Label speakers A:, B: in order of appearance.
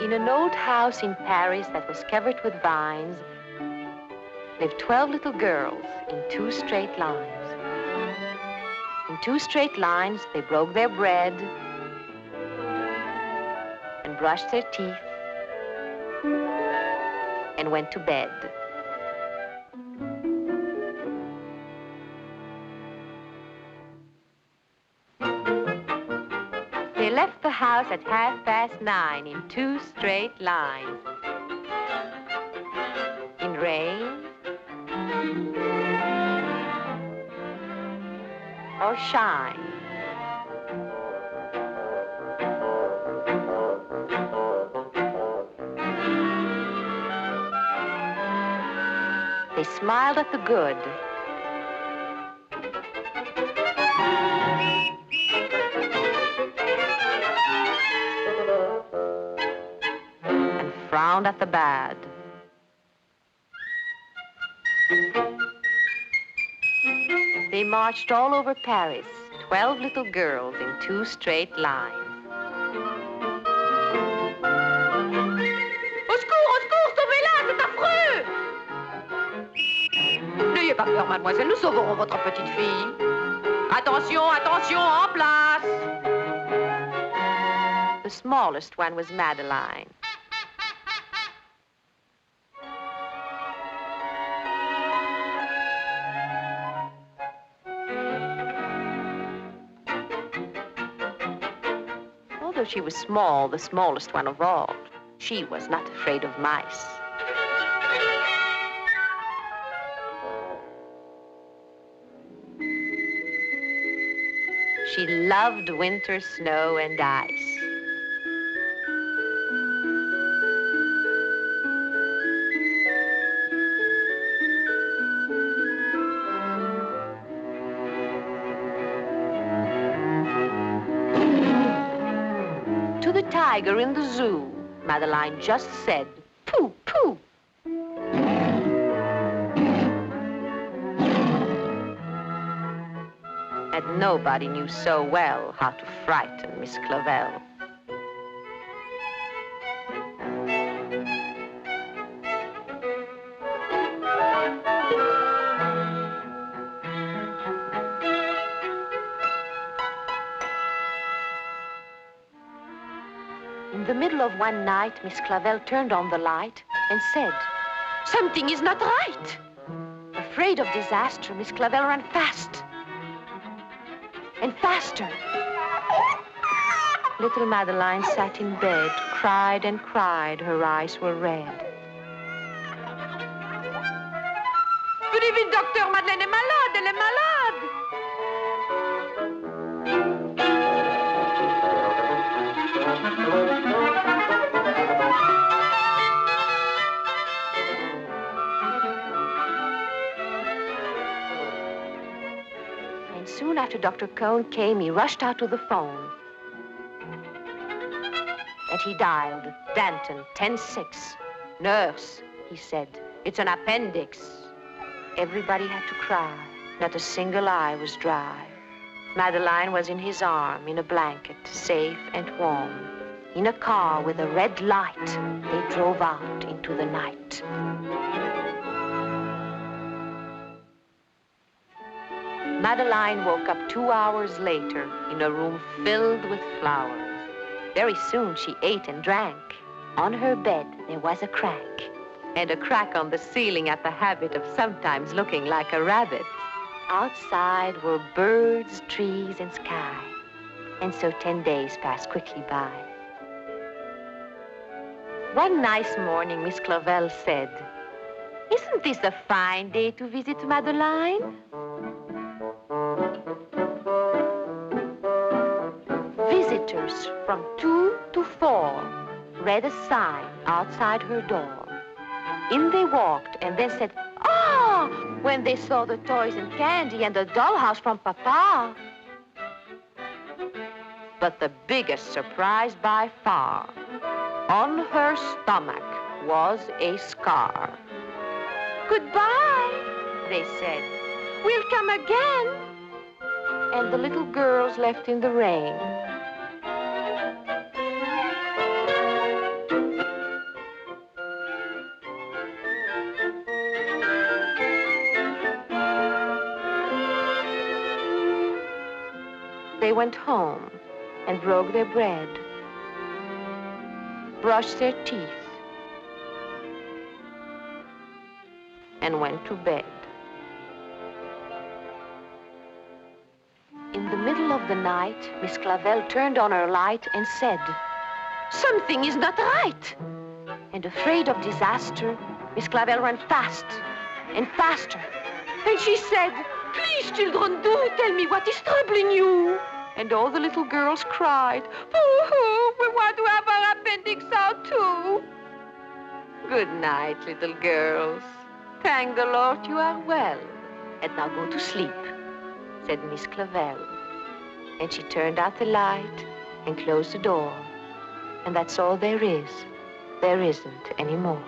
A: In an old house in Paris that was covered with vines lived 12 little girls in 2 straight lines. In 2 straight lines, they broke their bread and brushed their teeth and went to bed. They left the house at 9:30 in 2 straight lines. In rain or shine. They smiled at the good. And frowned at the bad. They marched all over Paris, 12 little girls in 2 straight lines. Au secours, sauvez-la, c'est affreux! N'ayez pas peur, mademoiselle, nous sauverons votre petite fille. Attention, attention, en place! The smallest one was Madeline. Although she was small, the smallest one of all, she was not afraid of mice. She loved winter snow and ice. To the tiger in the zoo, Madeline just said, "Pooh, pooh." And nobody knew so well how to frighten Miss Clavell. In the middle of one night, Miss Clavell turned on the light and said, "Something is not right." Afraid of disaster, Miss Clavell ran fast and faster. Little Madeline sat in bed, cried and cried. Her eyes were red. Venez vite, docteur, Madeleine est malade, elle est malade. And soon after Dr. Cohn came, he rushed out to the phone. And he dialed, Danton, 10-6. "Nurse," he said, "it's an appendix." Everybody had to cry. Not a single eye was dry. Madeline was in his arm, in a blanket, safe and warm. In a car with a red light, they drove out into the night. Madeline woke up 2 hours later in a room filled with flowers. Very soon she ate and drank. On her bed there was a crack, and a crack on the ceiling had the habit of sometimes looking like a rabbit. Outside were birds, trees, and sky. And so 10 days passed quickly by. One nice morning, Miss Clavell said, "Isn't this a fine day to visit Madeline?" Visitors from 2 to 4 read a sign outside her door. In they walked and then said, "Ah!" when they saw the toys and candy and the dollhouse from Papa. But the biggest surprise by far, on her stomach was a scar. "Goodbye," they said. "We'll come again." And the little girls left in the rain. went home and broke their bread, brushed their teeth, and went to bed. In the middle of the night, Miss Clavel turned on her light and said, "Something is not right." And afraid of disaster, Miss Clavel ran fast and faster. And she said, "Please, children, do tell me what is troubling you." And all the little girls cried, "Boo-hoo, we want to have our appendix out too." Good night, little girls. Thank the Lord you are well. And now go to sleep, said Miss Clavel. And she turned out the light and closed the door. And that's all there is. There isn't any more.